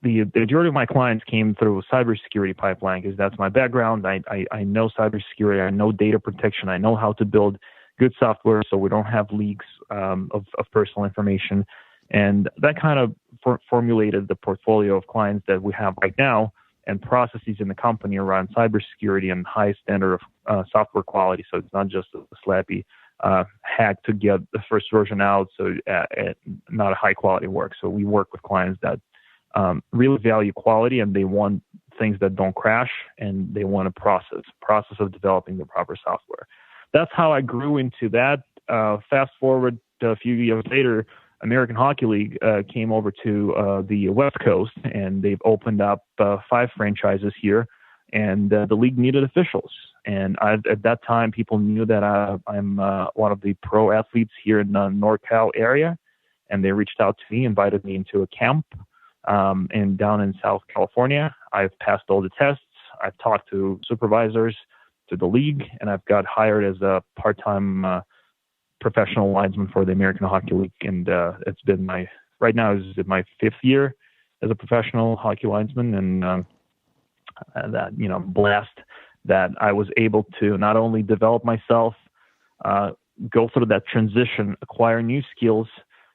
the majority of my clients came through cybersecurity pipeline because that's my background. I know cybersecurity. I know data protection. I know how to build good software so we don't have leaks of personal information. And that kind of formulated the portfolio of clients that we have right now and processes in the company around cybersecurity and high standard of software quality. So it's not just a slappy hack to get the first version out, so not a high quality work. So we work with clients that really value quality, and they want things that don't crash, and they want a process of developing the proper software. That's how I grew into that. Fast forward to a few years later, American Hockey League came over to the West Coast, and they've opened up 5 franchises here, and the league needed officials. And at that time, people knew that I'm one of the pro athletes here in the NorCal area, and they reached out to me, invited me into a camp and down in South California. I've passed all the tests. I've talked to supervisors, to the league, and I've got hired as a part-time professional linesman for the American Hockey League. And it's been right now is my 5th year as a professional hockey linesman, and that, blast that I was able to not only develop myself, go through that transition, acquire new skills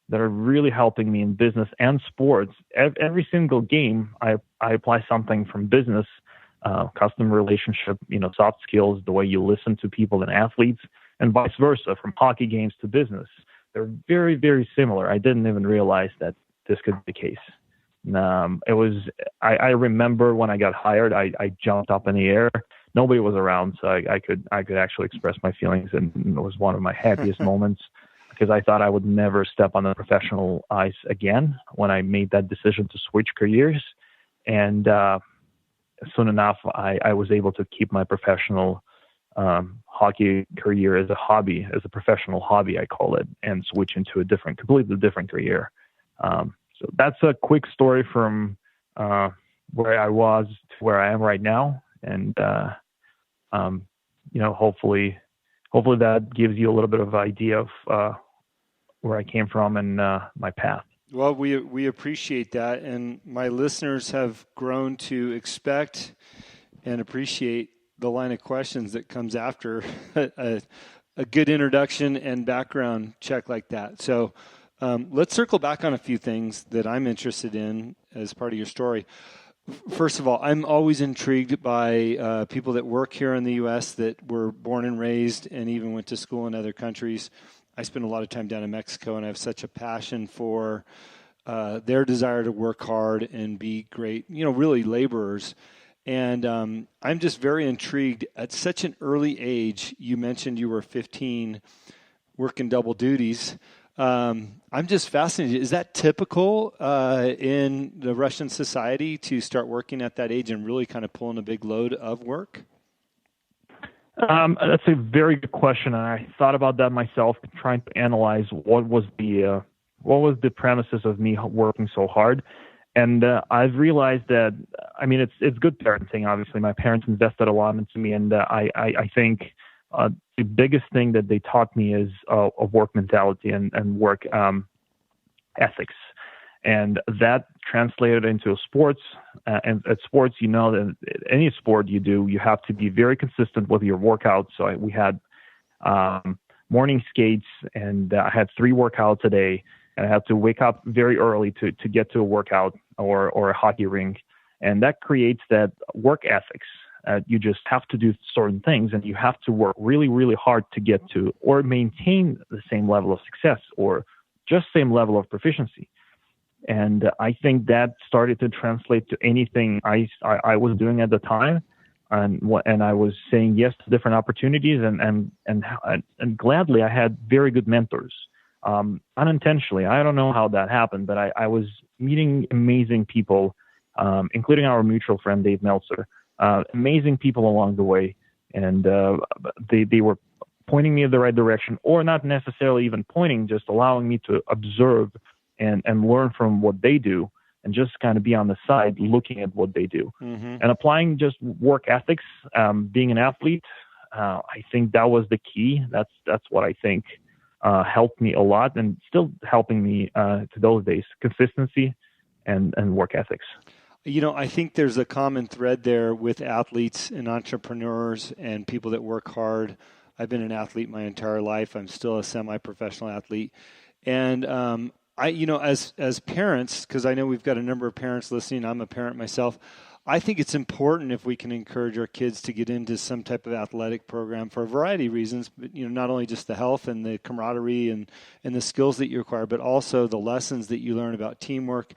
that are really helping me in business and sports. Every single game, I apply something from business, customer relationship, soft skills, the way you listen to people and athletes, and vice versa, from hockey games to business. They're very, very similar. I didn't even realize that this could be the case. I remember when I got hired, I jumped up in the air. Nobody was around, so I could actually express my feelings, and it was one of my happiest moments, because I thought I would never step on the professional ice again when I made that decision to switch careers. And soon enough, I was able to keep my professional hockey career as a professional hobby, I call it, and switch into a completely different career. So that's a quick story from where I was to where I am right now. And, hopefully that gives you a little bit of idea of where I came from and my path. Well, we appreciate that. And my listeners have grown to expect and appreciate the line of questions that comes after a good introduction and background check like that. So let's circle back on a few things that I'm interested in as part of your story. First of all, I'm always intrigued by people that work here in the U.S. that were born and raised and even went to school in other countries. I spend a lot of time down in Mexico, and I have such a passion for their desire to work hard and be great, really laborers. And I'm just very intrigued. At such an early age, you mentioned you were 15, working double duties. I'm just fascinated. Is that typical in the Russian society to start working at that age and really kind of pulling a big load of work? That's a very good question, and I thought about that myself, trying to analyze what was the premises of me working so hard. And I've realized that, it's good parenting. Obviously, my parents invested a lot into me, and I think the biggest thing that they taught me is a work mentality and work ethics. And that translated into sports. And at sports, that any sport you do, you have to be very consistent with your workouts. So we had morning skates, and I had 3 workouts a day. And I had to wake up very early to get to a workout or a hockey rink. And that creates that work ethics. You just have to do certain things, and you have to work really, really hard to get to or maintain the same level of success or just same level of proficiency. And I think that started to translate to anything I was doing at the time, and I was saying yes to different opportunities, and gladly I had very good mentors. Unintentionally, I don't know how that happened, but I was meeting amazing people, including our mutual friend Dave Meltzer. Amazing people along the way, and they were pointing me in the right direction, or not necessarily even pointing, just allowing me to observe and learn from what they do, and just kind of be on the side looking at what they do. Mm-hmm. And applying just work ethics, being an athlete, I think that was the key. That's what I think helped me a lot, and still helping me to those days: consistency and work ethics. I think there's a common thread there with athletes and entrepreneurs and people that work hard. I've been an athlete my entire life. I'm still a semi-professional athlete. And as parents, because I know we've got a number of parents listening, I'm a parent myself. I think it's important if we can encourage our kids to get into some type of athletic program for a variety of reasons, but not only just the health and the camaraderie and the skills that you acquire, but also the lessons that you learn about teamwork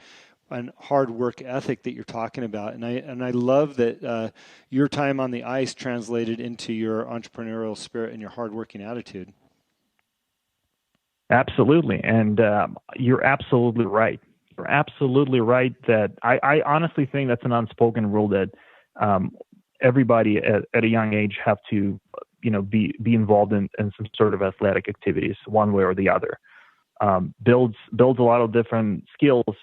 and hard work ethic that you're talking about. And I love that your time on the ice translated into your entrepreneurial spirit and your hardworking attitude. Absolutely. And you're absolutely right. You're absolutely right that I honestly think that's an unspoken rule that everybody at a young age have to, be involved in some sort of athletic activities, one way or the other. Builds a lot of different skills,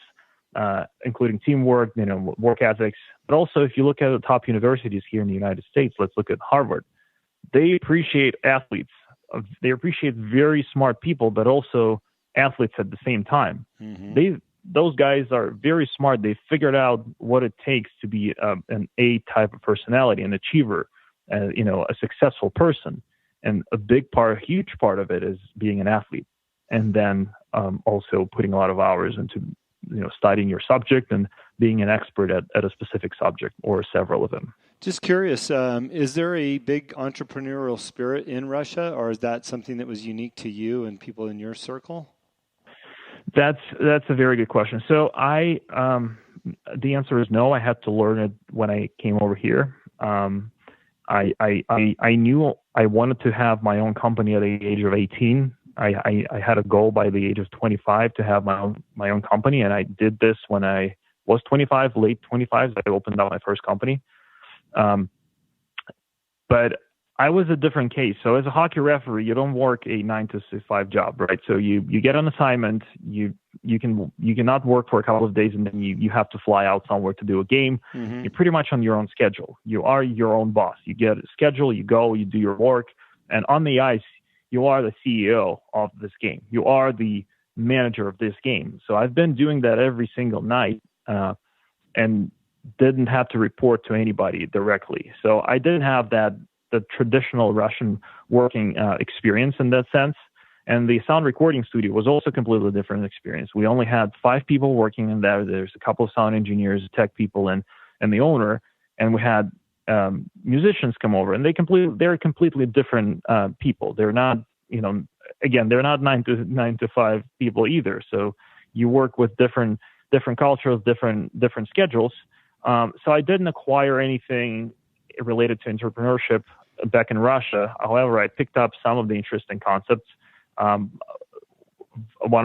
including teamwork, work ethics. But also, if you look at the top universities here in the United States, let's look at Harvard. They appreciate athletes. They appreciate very smart people, but also athletes at the same time. Mm-hmm. Those guys are very smart. They figured out what it takes to be an A type of personality, an achiever, a successful person. And a huge part of it is being an athlete. And then also putting a lot of hours into, studying your subject and being an expert at a specific subject or several of them. Just curious, is there a big entrepreneurial spirit in Russia, or is that something that was unique to you and people in your circle? That's a very good question. So the answer is no. I had to learn it when I came over here. I knew I wanted to have my own company at the age of 18. I had a goal by the age of 25 to have my own company, and I did this when I was 25, late 25s. I opened up my first company. But I was a different case. So as a hockey referee, you don't work a 9 to 5 job, right? So you get an assignment, you cannot work for a couple of days, and then you have to fly out somewhere to do a game. Mm-hmm. You're pretty much on your own schedule. You are your own boss. You get a schedule, you go, you do your work, and on the ice, you are the CEO of this game. You are the manager of this game. So I've been doing that every single night, and didn't have to report to anybody directly. So I didn't have the traditional Russian working experience in that sense. And the sound recording studio was also a completely different experience. We only had 5 people working in there. There's a couple of sound engineers, tech people, and the owner. And we had musicians come over, and they're completely different people. They're not, they're not 9 to 5 people either. So you work with different cultures, different schedules. So I didn't acquire anything related to entrepreneurship back in Russia. However, I picked up some of the interesting concepts, one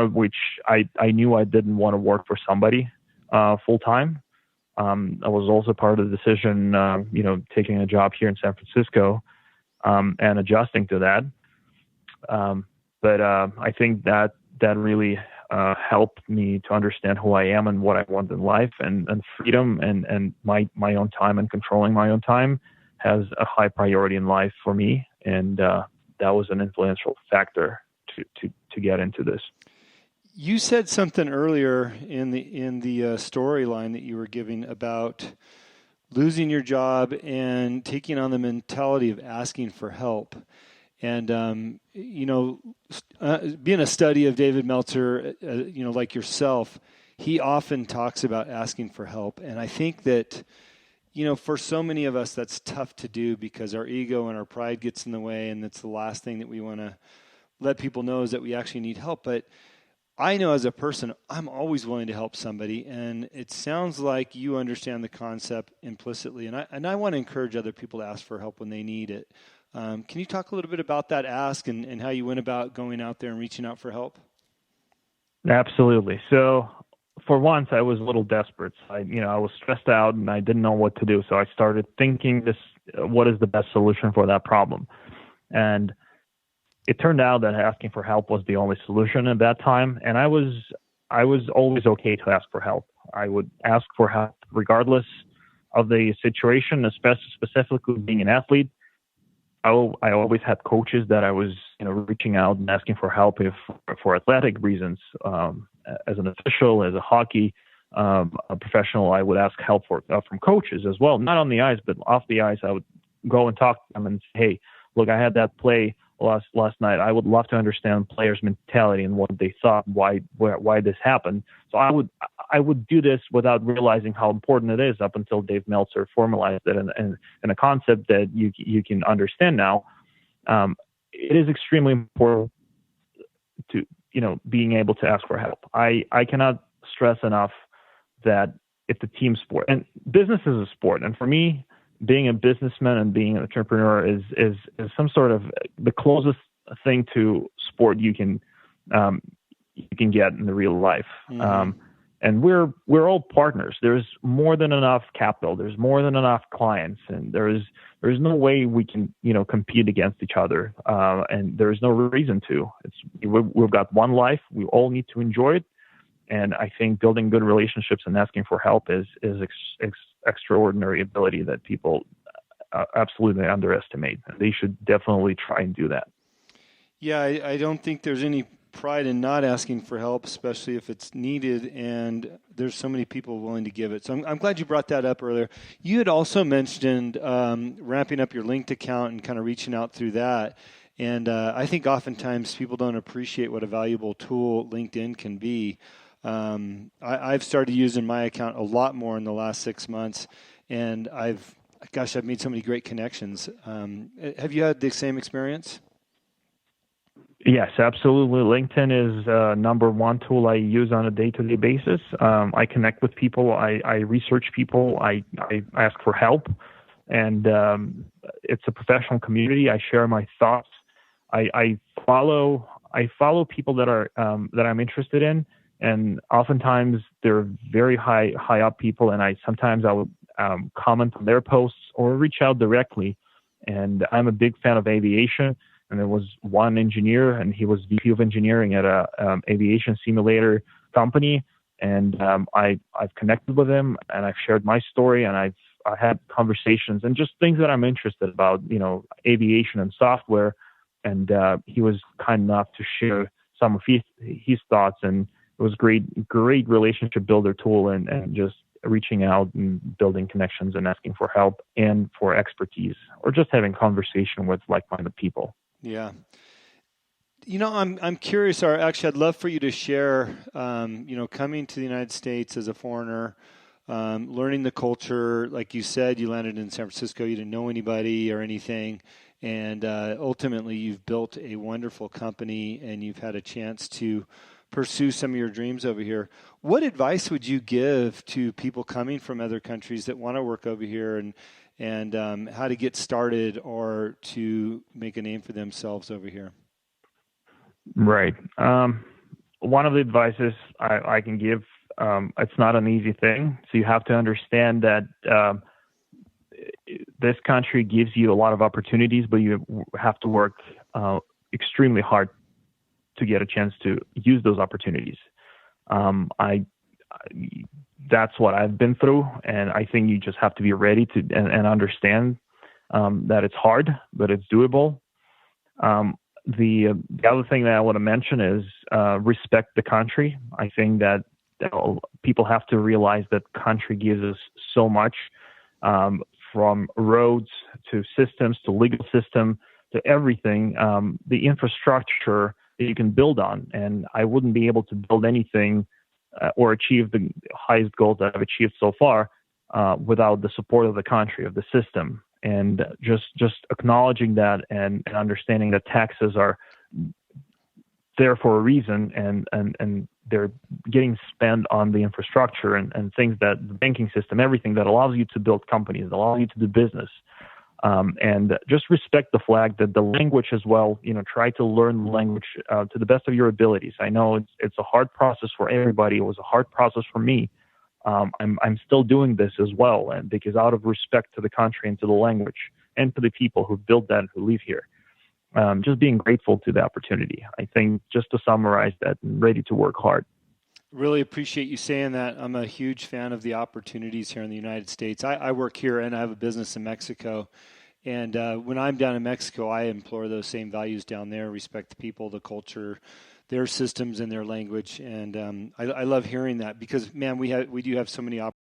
of which I knew I didn't want to work for somebody full time. I was also part of the decision, taking a job here in San Francisco and adjusting to that. But I think that really helped me to understand who I am and what I want in life, and freedom and my own time and controlling my own time has a high priority in life for me. And that was an influential factor to get into this. You said something earlier in the storyline that you were giving about losing your job and taking on the mentality of asking for help. And, being a study of David Meltzer, like yourself, he often talks about asking for help. And I think that, for so many of us, that's tough to do because our ego and our pride gets in the way. And that's the last thing that we want to let people know is that we actually need help. But I know as a person, I'm always willing to help somebody. And it sounds like you understand the concept implicitly. And I want to encourage other people to ask for help when they need it. Can you talk a little bit about that ask and how you went about going out there and reaching out for help? Absolutely. So for once, I was a little desperate. I was stressed out and I didn't know what to do. So I started thinking what is the best solution for that problem? And it turned out that asking for help was the only solution at that time. And I was always okay to ask for help. I would ask for help regardless of the situation, specifically being an athlete. I always had coaches that I was, reaching out and asking for help for athletic reasons, as an official, as a hockey a professional, I would ask help from coaches as well, not on the ice, but off the ice. I would go and talk to them and say, hey, look, I had that play last night. I would love to understand players' mentality and what they thought, why this happened. So I would do this without realizing how important it is up until Dave Meltzer formalized it in a concept that you can understand now. It is extremely important to being able to ask for help. I cannot stress enough that it's a team sport, and business is a sport. And for me, being a businessman and being an entrepreneur is some sort of the closest thing to sport you can get in the real life. Mm-hmm. And we're all partners. There's more than enough capital. There's more than enough clients, and there's no way we can compete against each other. And there's no reason to. We've got one life. We all need to enjoy it. And I think building good relationships and asking for help is extraordinary ability that people absolutely underestimate. They should definitely try and do that. Yeah, I don't think there's any pride in not asking for help, especially if it's needed, and there's so many people willing to give it. So I'm glad you brought that up earlier. You had also mentioned ramping up your linked account and kind of reaching out through that. And I think oftentimes people don't appreciate what a valuable tool LinkedIn can be. I've started using my account a lot more in the last 6 months, and I've made so many great connections. Have you had the same experience? Yes, absolutely. LinkedIn is number one tool I use on a day-to-day basis. I connect with people. I research people. I ask for help, and it's a professional community. I share my thoughts. I follow people that I'm interested in. And oftentimes they're very high up people, and I will comment on their posts or reach out directly. And I'm a big fan of aviation, and there was one engineer, and he was VP of engineering at a aviation simulator company, and I've connected with him, and I've shared my story, and I had conversations and just things that I'm interested about, aviation and software, and he was kind enough to share some of his thoughts, and it was great relationship builder tool, and just reaching out and building connections and asking for help and for expertise, or just having conversation with like-minded people. Yeah. I'm curious, or actually I'd love for you to share, coming to the United States as a foreigner, learning the culture. Like you said, you landed in San Francisco, you didn't know anybody or anything. And ultimately you've built a wonderful company, and you've had a chance to pursue some of your dreams over here. What advice would you give to people coming from other countries that want to work over here, and how to get started or to make a name for themselves over here? Right. One of the advices I can give, it's not an easy thing. So you have to understand that this country gives you a lot of opportunities, but you have to work extremely hard to get a chance to use those opportunities. That's what I've been through, and I think you just have to be ready to and understand that it's hard, but it's doable. The other thing that I want to mention is respect the country. I think that people have to realize that country gives us so much, from roads to systems to legal system to everything, the infrastructure that you can build on. And I wouldn't be able to build anything or achieve the highest goals that I've achieved so far without the support of the country, of the system. And just acknowledging that and understanding that taxes are there for a reason, and they're getting spent on the infrastructure and things, that the banking system, everything that allows you to build companies, that allows you to do business. And just respect the flag, that the language as well, try to learn the language to the best of your abilities. I know it's a hard process for everybody. It was a hard process for me. I'm still doing this as well, and because out of respect to the country and to the language and to the people who built that and who live here, just being grateful to the opportunity. I think, just to summarize that, and ready to work hard. Really appreciate you saying that. I'm a huge fan of the opportunities here in the United States. I work here and I have a business in Mexico. And when I'm down in Mexico, I implore those same values down there: respect the people, the culture, their systems and their language. And I love hearing that because, man, we do have so many opportunities